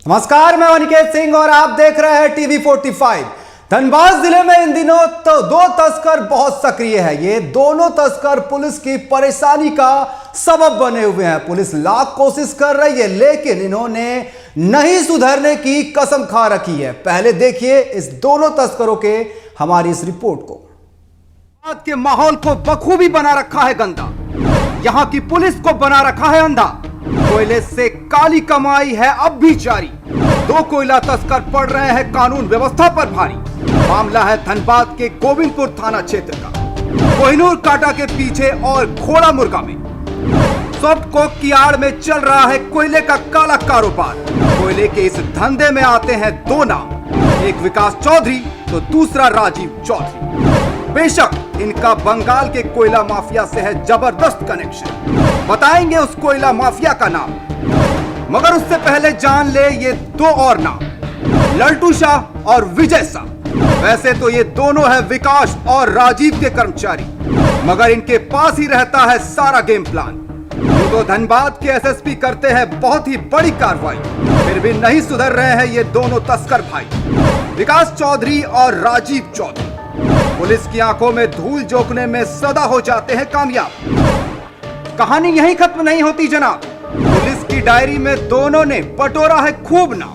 नमस्कार, मैं अनिकेत सिंह और आप देख रहे हैं टीवी 45। धनबाद जिले में इन दिनों तो दो तस्कर बहुत सक्रिय है। ये दोनों तस्कर पुलिस की परेशानी का सबब बने हुए हैं। पुलिस लाख कोशिश कर रही है लेकिन इन्होंने नहीं सुधरने की कसम खा रखी है। पहले देखिए इस दोनों तस्करों के हमारी इस रिपोर्ट को। आज के माहौल को बखूबी बना रखा है गंदा, यहाँ की पुलिस को बना रखा है अंधा। कोयले से काली कमाई है अब भी जारी। दो कोयला तस्कर पड़ रहे हैं कानून व्यवस्था पर भारी। मामला है धनबाद के गोविंदपुर थाना क्षेत्र का, कोहिनूर कांटा के पीछे और घोड़ा मुर्गा में। सॉफ्ट कोक की आड़ में चल रहा है कोयले का काला कारोबार। कोयले के इस धंधे में आते हैं दो नाम, एक विकास चौधरी तो दूसरा राजीव चौधरी। बेशक इनका बंगाल के कोयला माफिया से है जबरदस्त कनेक्शन। बताएंगे उस कोयला माफिया का नाम, मगर उससे पहले जान ले ये दो और नाम, लल्टू शाह और विजय शाह। वैसे तो ये दोनों है विकास और राजीव के कर्मचारी, मगर इनके पास ही रहता है सारा गेम प्लान। तो धनबाद के एसएसपी करते हैं बहुत ही बड़ी कार्रवाई, फिर भी नहीं सुधर रहे हैं ये दोनों तस्कर भाई, विकास चौधरी और राजीव चौधरी। पुलिस की आंखों में धूल झोंकने में सदा हो जाते हैं कामयाब। कहानी यहीं खत्म नहीं होती जनाब। पुलिस की डायरी में दोनों ने बटोरा है खूब नाम।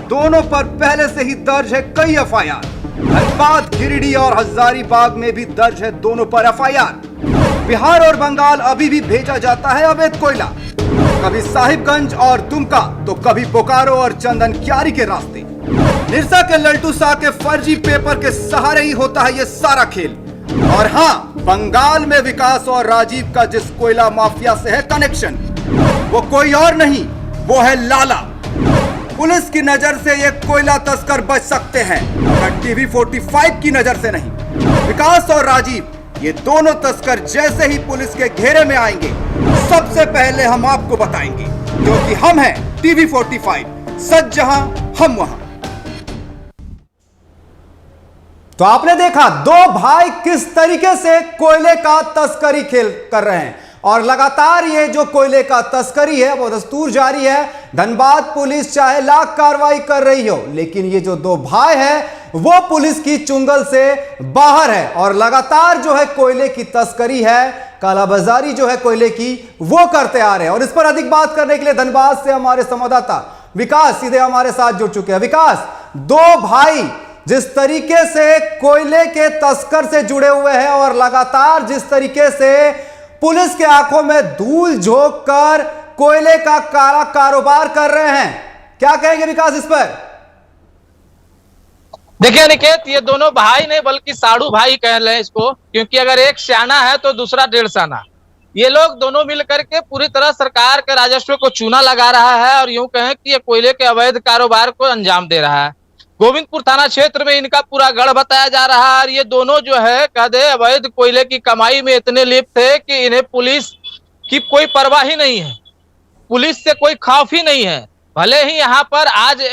दोनों पर पहले से ही दर्ज है कई एफआईआर। धनबाद, गिरिडीह और हजारीबाग में भी दर्ज है दोनों पर एफआईआर। बिहार और बंगाल अभी भी भेजा जाता है अवैध कोयला, कभी साहिबगंज और दुमका तो कभी बोकारो और चंदन क्यारी के रास्ते। निरसा के लल्टू शाह के फर्जी पेपर के सहारे ही होता है ये सारा खेल। और हाँ, बंगाल में विकास और राजीव का जिस कोयला माफिया से है कनेक्शन, वो कोई और नहीं, वो है लाला। पुलिस की नजर से ये कोयला तस्कर बच सकते हैं, मगर टीवी 45 की नजर से नहीं। विकास और राजीव ये दोनों तस्कर जैसे ही पुलिस के घेरे में आएंगे, सबसे पहले हम आपको बताएंगे, क्योंकि हम हैं टीवी 45, सच जहां हम वहां। तो आपने देखा दो भाई किस तरीके से कोयले का तस्करी खेल कर रहे हैं और लगातार ये जो कोयले का तस्करी है वो दस्तूर जारी है। धनबाद पुलिस चाहे लाख कार्रवाई कर रही हो, लेकिन ये जो दो भाई हैं वो पुलिस की चुंगल से बाहर है और लगातार जो है कोयले की तस्करी है, कालाबाजारी जो है कोयले की वो करते आ रहे हैं। और इस पर अधिक बात करने के लिए धनबाद से हमारे संवाददाता विकास सीधे हमारे साथ जुड़ चुके हैं। विकास, दो भाई जिस तरीके से कोयले के तस्कर से जुड़े हुए हैं और लगातार जिस तरीके से पुलिस के आंखों में धूल झोंक कर कोयले का काला कारोबार कर रहे हैं, क्या कहेंगे विकास इस पर? देखिए निकेत, ये दोनों भाई नहीं बल्कि साड़ू भाई कह लें इसको, क्योंकि अगर एक स्याना है तो दूसरा डेढ़ साना। ये लोग दोनों मिलकर के पूरी तरह सरकार के राजस्व को चूना लगा रहा है और यूं कहें कि ये कोयले के अवैध कारोबार को अंजाम दे रहा है। गोविंदपुर थाना क्षेत्र में इनका पूरा गढ़ बताया जा रहा है और ये दोनों जो है कह दे अवैध कोयले की कमाई में इतने लिप्त थे कि इन्हें पुलिस की कोई परवाह ही नहीं है, पुलिस से कोई खौफ ही नहीं है। भले ही यहाँ पर आज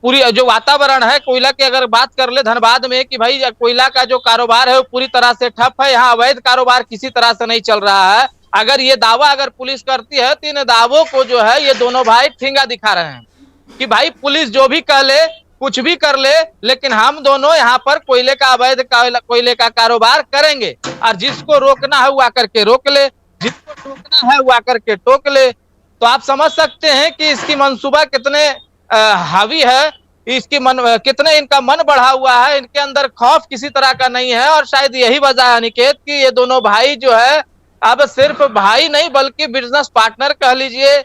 पूरी जो वातावरण है कोयला की अगर बात कर ले धनबाद में कि भाई कोयला का जो कारोबार है वो पूरी तरह से ठप है, यहाँ अवैध कारोबार किसी तरह से नहीं चल रहा है। अगर ये दावा अगर पुलिस करती है तो इन दावों को जो है ये दोनों भाई ठेंगा दिखा रहे हैं कि भाई पुलिस जो भी कह ले, कुछ भी कर ले, लेकिन हम दोनों यहाँ पर कोयले का अवैध कोयले का कारोबार करेंगे और जिसको रोकना है वो आकर के रोक ले, जिसको टोकना है वो आकर के टोक ले। तो आप समझ सकते हैं कि इसकी मंसूबा कितने हावी है, इसकी कितने इनका मन बढ़ा हुआ है, इनके अंदर खौफ किसी तरह का नहीं है। और शायद यही वजह है निकेत कि ये दोनों भाई जो है अब सिर्फ भाई नहीं बल्कि बिजनेस पार्टनर कह लीजिए,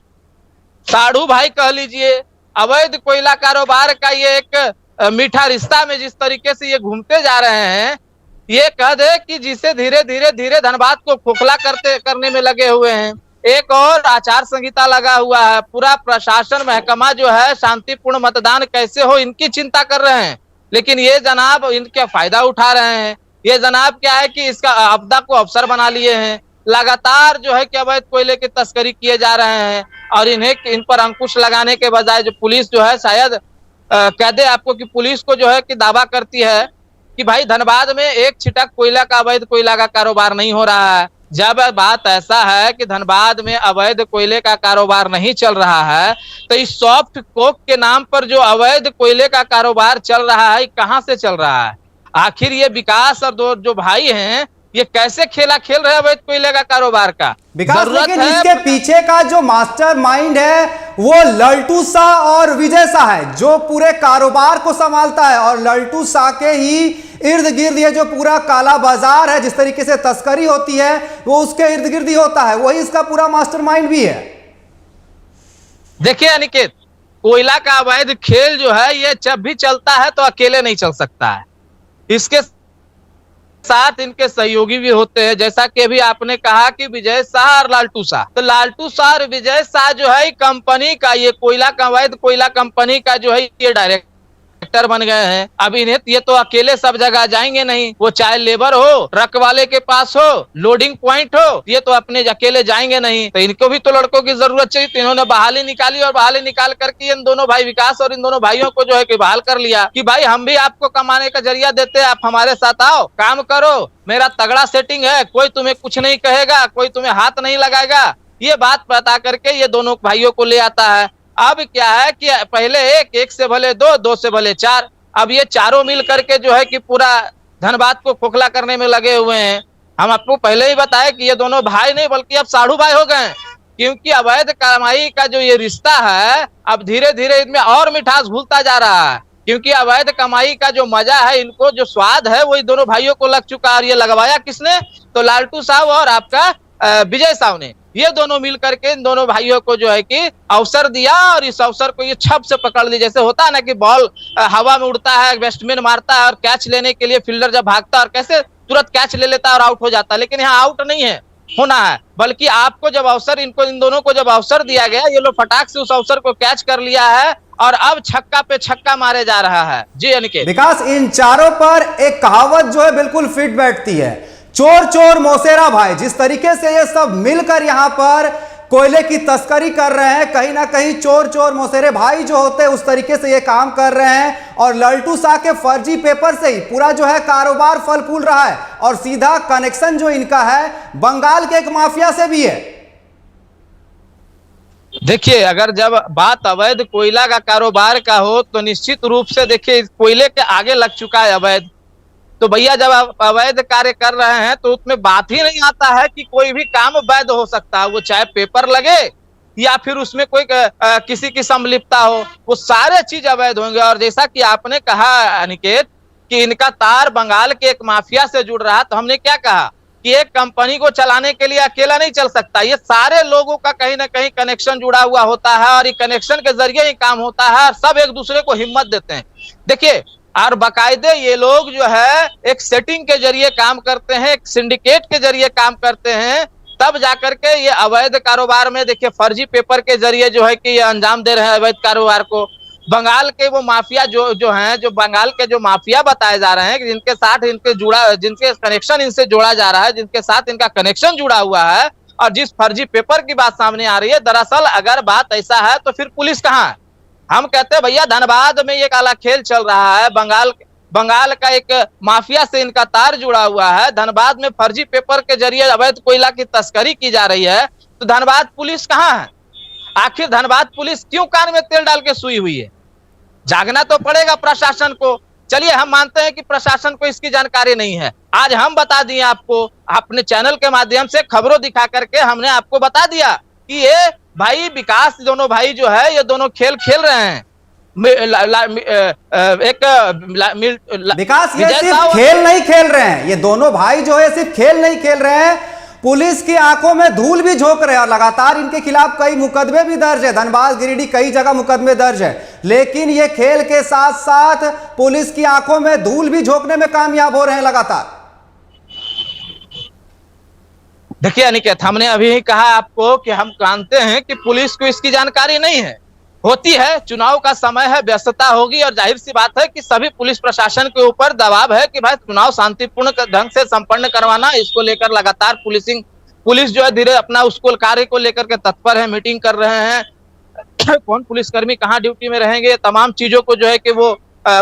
साड़ू भाई कह लीजिए, अवैध कोयला कारोबार का ये एक मीठा रिश्ता में जिस तरीके से ये घूमते जा रहे हैं, ये कह दे कि जिसे धीरे धीरे धनबाद को खोखला करने में लगे हुए हैं। एक और आचार संहिता लगा हुआ है, पूरा प्रशासन महकमा जो है शांतिपूर्ण मतदान कैसे हो इनकी चिंता कर रहे हैं, लेकिन ये जनाब इनका फायदा उठा रहे हैं। ये जनाब क्या है कि इसका आपदा को अवसर बना लिए हैं। लगातार जो है कि अवैध कोयले की तस्करी किए जा रहे हैं और इन पर अंकुश लगाने के बजाय जो पुलिस जो है शायद कह दे आपको कि पुलिस को जो है कि दावा करती है कि भाई धनबाद में एक छिटक कोयला का अवैध कोयला का कारोबार नहीं हो रहा है। जब बात ऐसा है कि धनबाद में अवैध कोयले का कारोबार नहीं चल रहा है, तो इस सॉफ्ट कोक के नाम पर जो अवैध कोयले का कारोबार चल रहा है, कहां से चल रहा है? आखिर ये विकास और दो जो भाई हैं, ये कैसे खेला खेल रहे हैं अवैध कोयले का कारोबार का? विकास, लेकिन इसके पीछे का जो मास्टर माइंड है वो लल्टू शाह और विजय शाह है, जो पूरे कारोबार को संभालता है। और लल्टू शाह के ही इर्द गिर्द ये जो पूरा काला बाजार है, जिस तरीके से तस्करी होती है, वो उसके इर्द गिर्द ही होता है। वही इसका पूरा मास्टरमाइंड भी है। देखिए अनिकेत, कोयला का अवैध खेल जो है, ये जब भी चलता है तो अकेले नहीं चल सकता है, इसके साथ इनके सहयोगी भी होते हैं। जैसा कि अभी आपने कहा कि विजय शाह और लालटू शाह, तो लालटू शाह और विजय शाह जो है कंपनी का, ये कोयला का अवैध कोयला कंपनी का जो है ये डायरेक्टर बन गए हैं। अब इन्हें ये तो अकेले सब जगह जाएंगे नहीं, वो चाहे लेबर हो, ट्रक वाले के पास हो, लोडिंग पॉइंट हो, ये तो अपने अकेले जाएंगे नहीं। तो इनको भी तो लड़कों की जरूरत चाहिए। तो इन्होंने बहाली निकाली और बहाली निकाल करके इन दोनों भाई विकास और इन दोनों भाइयों को जो है कि बहाल कर लिया कि भाई हम भी आपको कमाने का जरिया देते हैं, आप हमारे साथ आओ, काम करो, मेरा तगड़ा सेटिंग है, कोई तुम्हें कुछ नहीं कहेगा, कोई तुम्हें हाथ नहीं लगाएगा। ये बात बता करके ये दोनों भाइयों को ले आता है। अब क्या है कि पहले एक से भले दो से भले चार, अब ये चारों मिल करके जो है कि पूरा धनबाद को खोखला करने में लगे हुए हैं। हम आपको पहले ही बताए कि ये दोनों भाई नहीं बल्कि अब साढ़ू भाई हो गए, क्योंकि अवैध कमाई का जो ये रिश्ता है, अब धीरे धीरे इनमें और मिठास घुलता जा रहा है। क्योंकि अवैध कमाई का जो मजा है, इनको जो स्वाद है, वो इन दोनों भाइयों को लग चुका। और ये लगवाया किसने? तो लालटू साहब और आपका विजय साहब ने, ये दोनों मिल करके इन दोनों भाइयों को जो है कि अवसर दिया। और इस अवसर को ये छप से पकड़ ली। जैसे होता है ना कि बॉल हवा में उड़ता है, बैट्समैन मारता है और कैच लेने के लिए फील्डर जब भागता है और कैसे तुरंत कैच ले लेता है और आउट हो जाता है, लेकिन यहाँ आउट नहीं है होना है, बल्कि आपको जब अवसर, इन दोनों को जब अवसर दिया गया, ये लोग फटाक से उस अवसर को कैच कर लिया है और अब छक्का पे छक्का मारे जा रहा है। जी अनिकेत। विकास, इन चारों पर एक कहावत जो है बिल्कुल फिट बैठती है, चोर चोर मौसेरा भाई। जिस तरीके से ये सब मिलकर यहां पर कोयले की तस्करी कर रहे हैं, कहीं ना कहीं चोर चोर मौसेरे भाई जो होते हैं उस तरीके से ये काम कर रहे हैं। और लल्टू शाह के फर्जी पेपर से ही पूरा जो है कारोबार फल फूल रहा है। और सीधा कनेक्शन जो इनका है बंगाल के एक माफिया से भी है। देखिए, अगर जब बात अवैध कोयला का कारोबार का हो तो निश्चित रूप से देखिए कोयले के आगे लग चुका है अवैध। तो भैया जब आप अवैध कार्य कर रहे हैं तो उसमें बात ही नहीं आता है कि कोई भी काम वैध हो सकता है, वो चाहे पेपर लगे या फिर उसमें कोई किसी की संलिप्तता हो, वो सारे चीज अवैध होंगे। और जैसा कि आपने कहा अनिकेत कि इनका तार बंगाल के एक माफिया से जुड़ रहा, तो हमने क्या कहा कि एक कंपनी को चलाने के लिए अकेला नहीं चल सकता, ये सारे लोगों का कहीं ना कहीं कनेक्शन जुड़ा हुआ होता है और ये कनेक्शन के जरिए ही काम होता है और सब एक दूसरे को हिम्मत देते हैं। देखिए, और बाकायदे ये लोग जो है एक सेटिंग के जरिए काम करते हैं, एक सिंडिकेट के जरिए काम करते हैं, तब जाकर के ये अवैध कारोबार में देखिए फर्जी पेपर के जरिए जो है कि ये अंजाम दे रहे हैं अवैध कारोबार को। बंगाल के वो माफिया जो हैं, जो बंगाल के जो माफिया बताए जा रहे हैं कि जिनके साथ जिनके कनेक्शन इनसे जोड़ा जा रहा है, जिनके साथ इनका कनेक्शन जुड़ा हुआ है, और जिस फर्जी पेपर की बात सामने आ रही है, दरअसल अगर बात ऐसा है तो फिर पुलिस कहाँ है? हम कहते हैं भैया धनबाद में ये काला खेल चल रहा है, बंगाल का एक माफिया से इनका तार जुड़ा हुआ है, धनबाद में फर्जी पेपर के जरिए अवैध कोयला की तस्करी की जा रही है, तो धनबाद पुलिस कहाँ है? आखिर धनबाद पुलिस क्यों कान में तेल डाल के सुई हुई है? जागना तो पड़ेगा प्रशासन को। चलिए, हम मानते हैं कि प्रशासन को इसकी जानकारी नहीं है, आज हम बता दिए आपको, अपने चैनल के माध्यम से खबरों दिखा करके हमने आपको बता दिया कि ये भाई विकास दोनों भाई जो है ये दोनों खेल खेल रहे हैं। विकास, ये सिर्फ खेल नहीं खेल रहे हैं, ये दोनों भाई जो है सिर्फ खेल नहीं खेल रहे हैं, पुलिस की आंखों में धूल भी झोंक रहे हैं। और लगातार इनके खिलाफ कई मुकदमे भी दर्ज है, धनबाद गिरिडीह कई जगह मुकदमे दर्ज है, लेकिन ये खेल के साथ साथ पुलिस की आंखों में धूल भी झोंकने में कामयाब हो रहे हैं लगातार। देखिए अनिकेत, हमने अभी ही कहा आपको कि हम जानते हैं कि पुलिस को इसकी जानकारी नहीं है, होती है, चुनाव का समय है, व्यस्तता होगी, और जाहिर सी बात है कि सभी पुलिस प्रशासन के ऊपर दबाव है कि भाई चुनाव शांतिपूर्ण ढंग से संपन्न करवाना। इसको लेकर लगातार पुलिस जो है धीरे अपना उसको कार्य को लेकर के तत्पर है, मीटिंग कर रहे हैं, कौन पुलिसकर्मी कहाँ ड्यूटी में रहेंगे, तमाम चीजों को जो है कि वो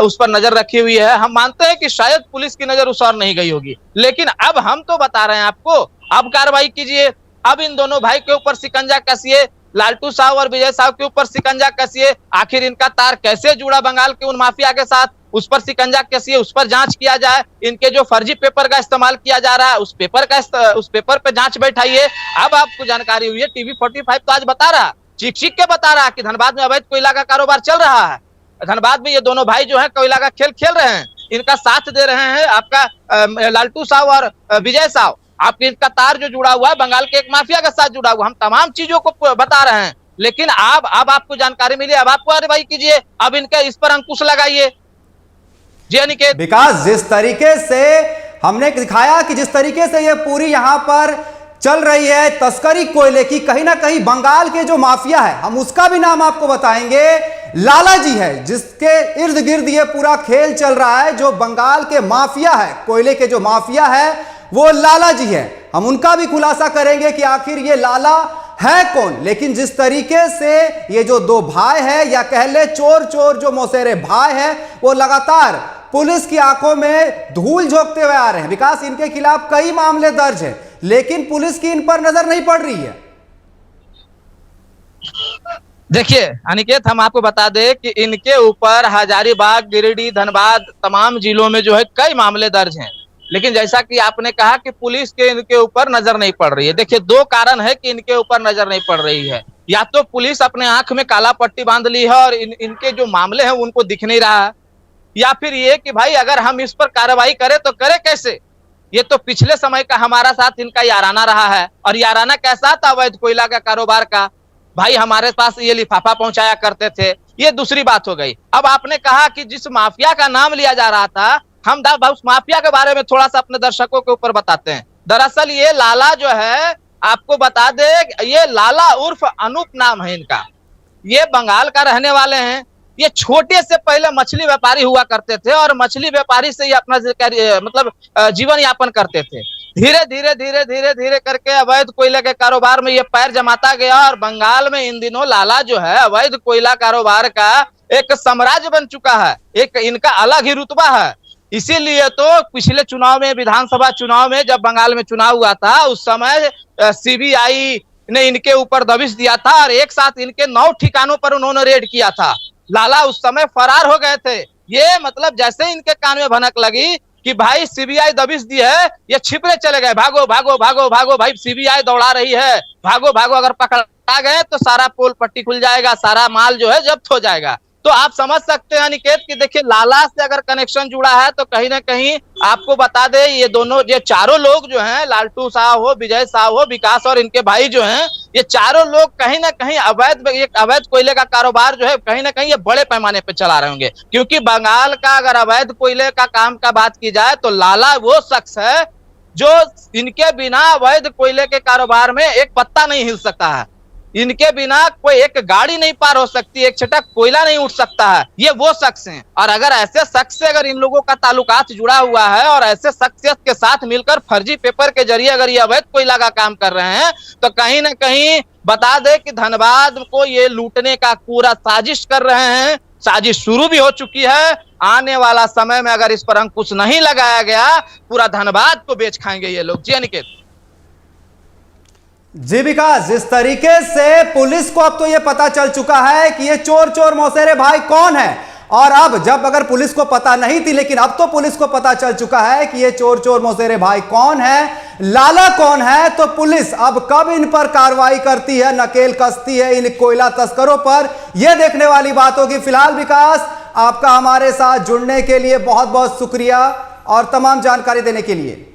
उस पर नजर रखी हुई है। हम मानते हैं कि शायद पुलिस की नजर उस और नहीं गई होगी, लेकिन अब हम तो बता रहे हैं आपको, अब कार्रवाई कीजिए, अब इन दोनों भाई के ऊपर शिकंजा कसिए, लालटू साहब और विजय साहब के ऊपर शिकंजा कसिए। आखिर इनका तार कैसे जुड़ा बंगाल के उन माफिया के साथ, उस पर शिकंजा कसिए, उस पर जांच किया जाए। इनके जो फर्जी पेपर का इस्तेमाल किया जा रहा है उस पेपर पे जांच बैठाइए। अब आपको जानकारी हुई है, टीवी 45 तो आज बता रहा, चीख चीख के बता रहा कि धनबाद में अवैध कोयला का कारोबार चल रहा है। धनबाद में ये दोनों भाई जो है कोयला का खेल खेल रहे हैं, इनका साथ दे रहे हैं आपका लालटू साहब और विजय साहब। आपके इनका तार जो जुड़ा हुआ है बंगाल के एक माफिया के साथ जुड़ा हुआ, हम तमाम चीजों को बता रहे हैं। लेकिन अब आपको जानकारी मिली, अब आप कार्रवाई कीजिए, अब इनके इस पर अंकुश लगाइए। जी अनिकेत। विकास, जिस तरीके से हमने दिखाया कि जिस तरीके से ये पूरी यहां पर चल रही है तस्करी कोयले की, कहीं ना कहीं बंगाल के जो माफिया है, हम उसका भी नाम आपको बताएंगे, लाला जी है, जिसके इर्द गिर्द ये पूरा खेल चल रहा है। जो बंगाल के माफिया है, कोयले के जो माफिया है वो लाला जी है। हम उनका भी खुलासा करेंगे कि आखिर ये लाला है कौन। लेकिन जिस तरीके से ये जो दो भाई है, या कह ले चोर चोर जो मौसेरे भाई है, वो लगातार पुलिस की आंखों में धूल झोंकते हुए आ रहे हैं। विकास, इनके खिलाफ कई मामले दर्ज है, लेकिन पुलिस की इन पर नजर नहीं पड़ रही है। देखिए अनिकेत, हम आपको बता दें कि इनके ऊपर हजारीबाग, गिरिडीह, धनबाद तमाम जिलों में जो है कई मामले दर्ज हैं। लेकिन जैसा कि आपने कहा कि पुलिस के इनके ऊपर नजर नहीं पड़ रही है। देखिए, दो कारण है कि इनके ऊपर नजर नहीं पड़ रही है। या तो पुलिस अपने आंख में काला पट्टी बांध ली है और इनके जो मामले हैं उनको दिख नहीं रहा है, या फिर ये कि भाई अगर हम इस पर कार्रवाई करें तो करें कैसे। ये तो पिछले समय का हमारा साथ इनका याराना रहा है, और याराना कैसा था अवैध कोयला का कारोबार का, भाई हमारे पास ये लिफाफा पहुंचाया करते थे। ये दूसरी बात हो गई। अब आपने कहा कि जिस माफिया का नाम लिया जा रहा था, हम उस माफिया के बारे में थोड़ा सा अपने दर्शकों के ऊपर बताते हैं। दरअसल ये लाला जो है, आपको बता दे, ये लाला उर्फ अनूप नाम है इनका। ये बंगाल का रहने वाले हैं। ये छोटे से पहले मछली व्यापारी हुआ करते थे और मछली व्यापारी से ही अपना मतलब जीवन यापन करते थे। धीरे धीरे धीरे धीरे धीरे करके अवैध कोयला के कारोबार में ये पैर जमाता गया, और बंगाल में इन दिनों लाला जो है अवैध कोयला कारोबार का एक साम्राज्य बन चुका है। एक इनका अलग ही रुतबा है। इसीलिए तो पिछले चुनाव में, विधानसभा चुनाव में, जब बंगाल में चुनाव हुआ था, उस समय सीबीआई ने इनके ऊपर दबिश दिया था और एक साथ इनके 9 ठिकानों पर उन्होंने रेड किया था। लाला उस समय फरार हो गए थे। ये मतलब जैसे ही इनके कान में भनक लगी कि भाई सीबीआई दबिश दी है, ये छिपने चले गए, भागो भागो भागो भागो, भाई सीबीआई दौड़ा रही है, भागो भागो, अगर पकड़ा गए तो सारा पोल पट्टी खुल जाएगा, सारा माल जो है जब्त हो जाएगा। तो आप समझ सकते हैं अनिकेत कि देखिए, लाला से अगर कनेक्शन जुड़ा है तो कहीं ना कहीं आपको बता दे, ये दोनों, ये चारों लोग जो हैं, लालटू साहब हो, विजय साहब हो, विकास और इनके भाई जो हैं, ये चारों लोग कहीं ना कहीं अवैध कोयले का कारोबार जो है कहीं ना कहीं ये बड़े पैमाने पे चला रहे होंगे। क्योंकि बंगाल का अगर अवैध कोयले का काम का बात की जाए तो लाला वो शख्स है जो इनके बिना अवैध कोयले के कारोबार में एक पत्ता नहीं हिल सकता है। इनके बिना कोई एक गाड़ी नहीं पार हो सकती, एक छटक कोयला नहीं उठ सकता है। ये वो शख्स हैं। और अगर ऐसे शख्स से अगर इन लोगों का ताल्लुकात जुड़ा हुआ है और ऐसे शख्सियत के साथ मिलकर फर्जी पेपर के जरिए अगर ये अवैध कोयला का काम कर रहे हैं, तो कहीं ना कहीं बता दे कि धनबाद को ये लूटने का पूरा साजिश कर रहे हैं। साजिश शुरू भी हो चुकी है। आने वाला समय में अगर इस पर अंकुश नहीं लगाया गया, पूरा धनबाद को बेच खाएंगे ये लोग। जी अनिकेत। जी विकास, जिस तरीके से पुलिस को अब तो यह पता चल चुका है कि ये चोर चोर मौसेरे भाई कौन है, और अब जब अगर पुलिस को पता नहीं थी, लेकिन अब तो पुलिस को पता चल चुका है कि ये चोर चोर मौसेरे भाई कौन है, लाला कौन है, तो पुलिस अब कब इन पर कार्रवाई करती है, नकेल कसती है इन कोयला तस्करों पर, यह देखने वाली बात होगी। फिलहाल विकास, आपका हमारे साथ जुड़ने के लिए बहुत बहुत शुक्रिया और तमाम जानकारी देने के लिए।